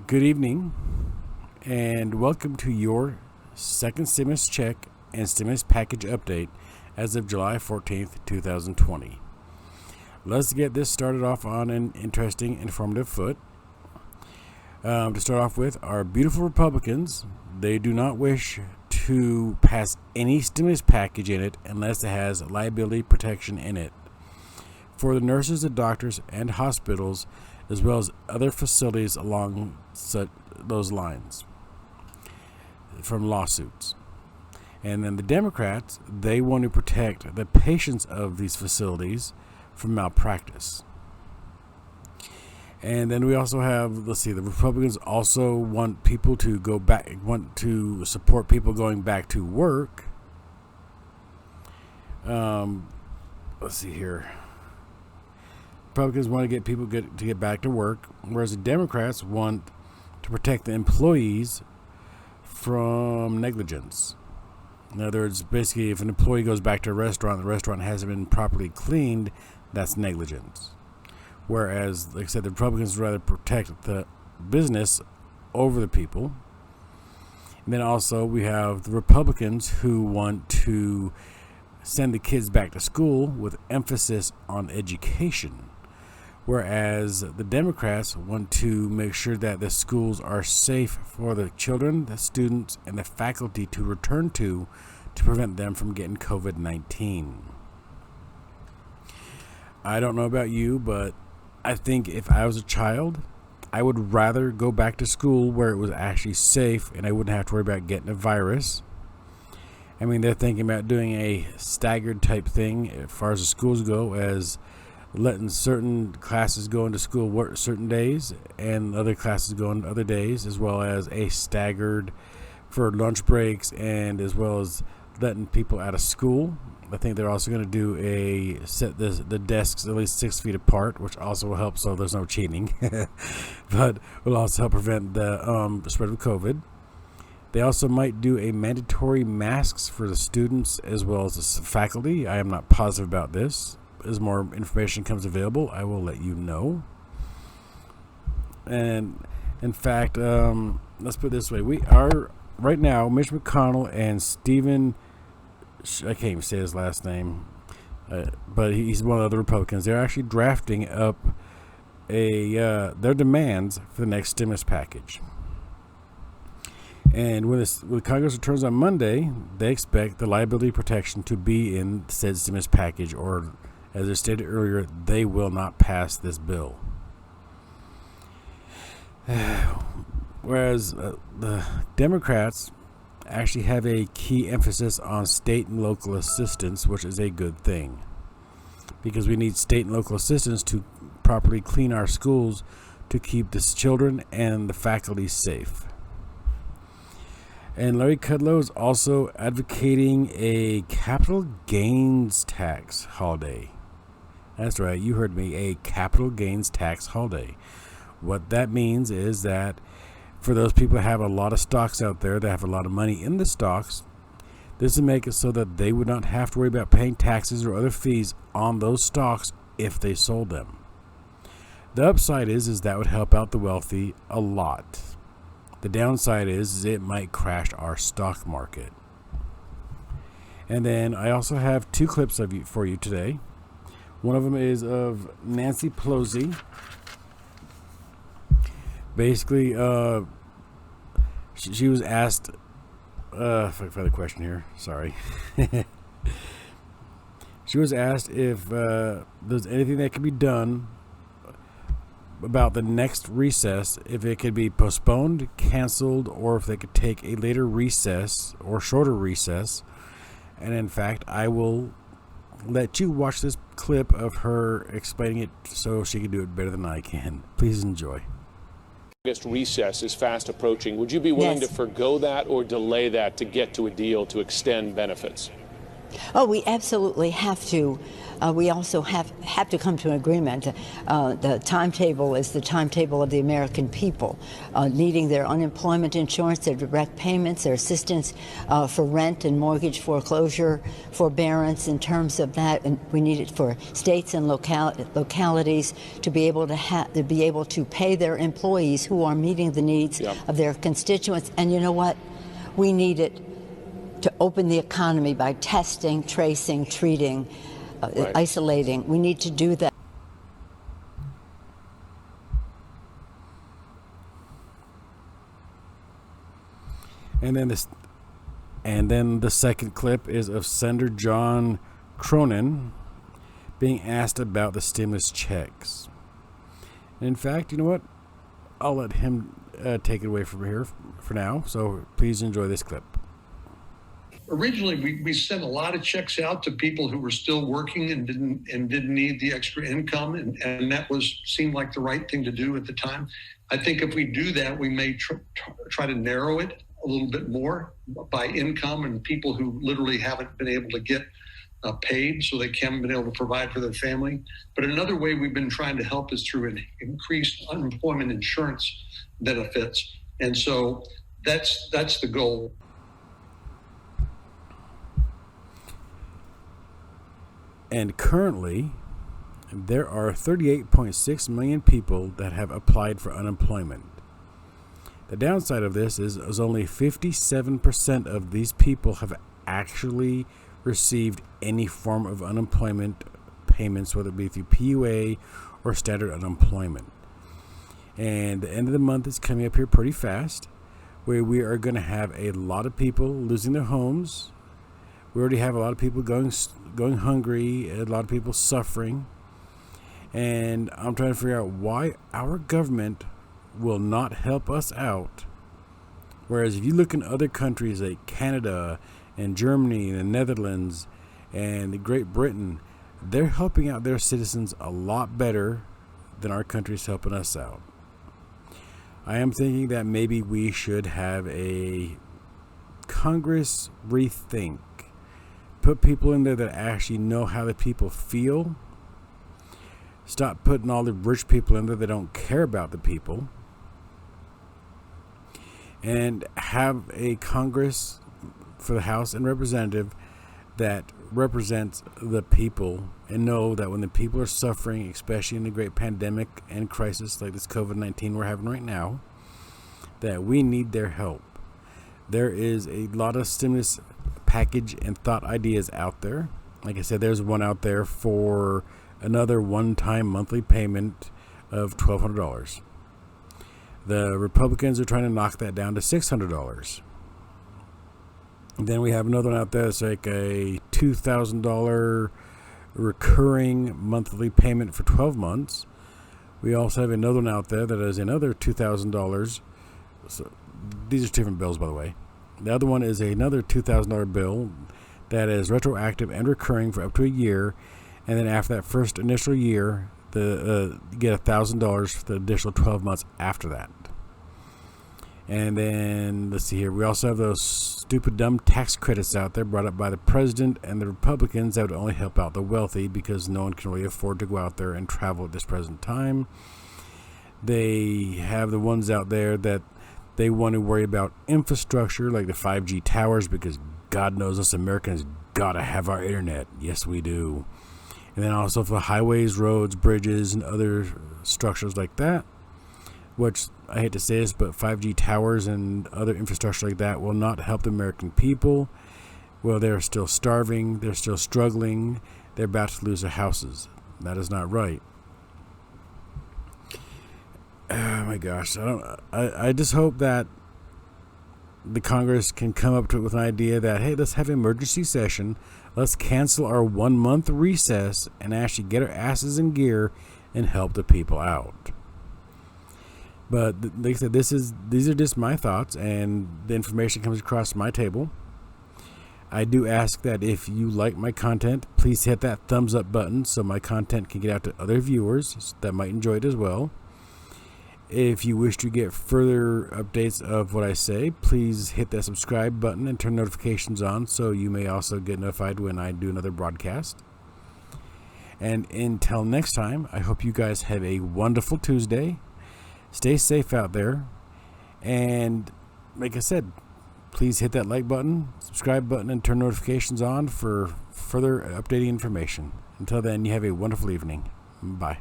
Good evening, and welcome to your second stimulus check and stimulus package update as of July 14th, 2020. Let's get this started off on an interesting, informative foot. To start off with, our beautiful Republicans, they do not wish to pass any stimulus package in it unless it has liability protection in it for the nurses and doctors and hospitals, as well as other facilities along those lines from lawsuits. And then the Democrats, they want to protect the patients of these facilities from malpractice. And then we also have, the Republicans also want people to want to support people going back to work. Let's see here. Republicans want to get people to get back to work, whereas the Democrats want to protect the employees from negligence. In other words, basically, if an employee goes back to a restaurant, the restaurant hasn't been properly cleaned, that's negligence. Whereas, like I said, the Republicans would rather protect the business over the people. And then also we have the Republicans who want to send the kids back to school with emphasis on education. Whereas the Democrats want to make sure that the schools are safe for the children, the students, and the faculty to return to prevent them from getting COVID-19. I don't know about you, but I think if I was a child, I would rather go back to school where it was actually safe and I wouldn't have to worry about getting a virus. I mean, they're thinking about doing a staggered type thing as far as the schools go, as letting certain classes go into school certain days and other classes go on other days, as well as a staggered for lunch breaks, and as well as letting people out of school. I think they're also going to do set the desks at least 6 feet apart, which also will help so there's no cheating, but will also help prevent the spread of COVID. They also might do a mandatory masks for the students as well as the faculty. I am not positive about this. As more information comes available, I will let you know. And in fact, let's put it this way. We are right now, Mitch McConnell and Stephen, I can't even say his last name, but he's one of the Republicans. They're actually drafting up their demands for the next stimulus package. And when Congress returns on Monday, they expect the liability protection to be in said stimulus package, or as I stated earlier, they will not pass this bill. Whereas the Democrats actually have a key emphasis on state and local assistance, which is a good thing, because we need state and local assistance to properly clean our schools to keep the children and the faculty safe. And Larry Kudlow is also advocating a capital gains tax holiday. That's right, you heard me, a capital gains tax holiday. What that means is that for those people that have a lot of stocks out there, that have a lot of money in the stocks, this will make it so that they would not have to worry about paying taxes or other fees on those stocks if they sold them. The upside is that would help out the wealthy a lot. The downside is it might crash our stock market. And then I also have two clips for you today. One of them is of Nancy Pelosi. Basically, she was asked, if I find the question here, sorry. She was asked if there's anything that can be done about the next recess, if it could be postponed, canceled, or if they could take a later recess or shorter recess. And in fact, I will let you watch this clip of her explaining it so she can do it better than I can. Please enjoy. August recess is fast approaching. Would you be willing to forgo that or delay that to get to a deal to extend benefits? Oh, we absolutely have to. We also have to come to an agreement. The timetable is the timetable of the American people, needing their unemployment insurance, their direct payments, their assistance for rent and mortgage foreclosure forbearance in terms of that. And we need it for states and localities to be able to pay their employees who are meeting the needs of their constituents. And you know what? We need it to open the economy by testing, tracing, treating, isolating. We need to do that. And then the second clip is of Senator John Cronin being asked about the stimulus checks. And in fact, you know what? I'll let him take it away from here for now. So please enjoy this clip. Originally, we sent a lot of checks out to people who were still working and didn't need the extra income, and that seemed like the right thing to do at the time. I think if we do that, we may try to narrow it a little bit more by income and people who literally haven't been able to get paid, so they haven't been able to provide for their family. But another way we've been trying to help is through increased unemployment insurance benefits, and so that's the goal. And currently, there are 38.6 million people that have applied for unemployment. The downside of this is only 57% of these people have actually received any form of unemployment payments, whether it be through PUA or standard unemployment. And the end of the month is coming up here pretty fast, where we are going to have a lot of people losing their homes. We already have a lot of people going hungry, a lot of people suffering. And I'm trying to figure out why our government will not help us out. Whereas if you look in other countries like Canada and Germany and the Netherlands and Great Britain, they're helping out their citizens a lot better than our country's helping us out. I am thinking that maybe we should have a Congress rethink. Put people in there that actually know how the people feel. Stop putting all the rich people in there that don't care about the people. And have a Congress for the House and Representative that represents the people and know that when the people are suffering, especially in the great pandemic and crisis like this COVID-19 we're having right now, that we need their help. There is a lot of stimulus package and thought ideas out there. Like I said, there's one out there for another one-time monthly payment of $1,200. The Republicans are trying to knock that down to $600. And then we have another one out there that's like a $2,000 recurring monthly payment for 12 months. We also have another one out there that is another $2,000. So these are different bills, by the way. The other one is another $2,000 bill that is retroactive and recurring for up to a year. And then after that first initial year, you get $1,000 for the additional 12 months after that. And then, let's see here, we also have those stupid, dumb tax credits out there brought up by the president and the Republicans that would only help out the wealthy because no one can really afford to go out there and travel at this present time. They have the ones out there that they want to worry about infrastructure like the 5G towers because God knows us Americans gotta have our internet. Yes, we do. And then also for highways, roads, bridges, and other structures like that, which I hate to say this, but 5G towers and other infrastructure like that will not help the American people. Well, they're still starving, they're still struggling, they're about to lose their houses. That is not right. Oh my gosh, I just hope that the Congress can come up to it with an idea that, hey, let's have an emergency session. Let's cancel our 1 month recess and actually get our asses in gear and help the people out. But like I said, these are just my thoughts, and the information comes across my table. I do ask that if you like my content, please hit that thumbs up button so my content can get out to other viewers that might enjoy it as well. If you wish to get further updates of what I say, please hit that subscribe button and turn notifications on so you may also get notified when I do another broadcast. And until next time, I hope you guys have a wonderful Tuesday. Stay safe out there. And like I said, please hit that like button, subscribe button, and turn notifications on for further updating information. Until then, you have a wonderful evening. Bye.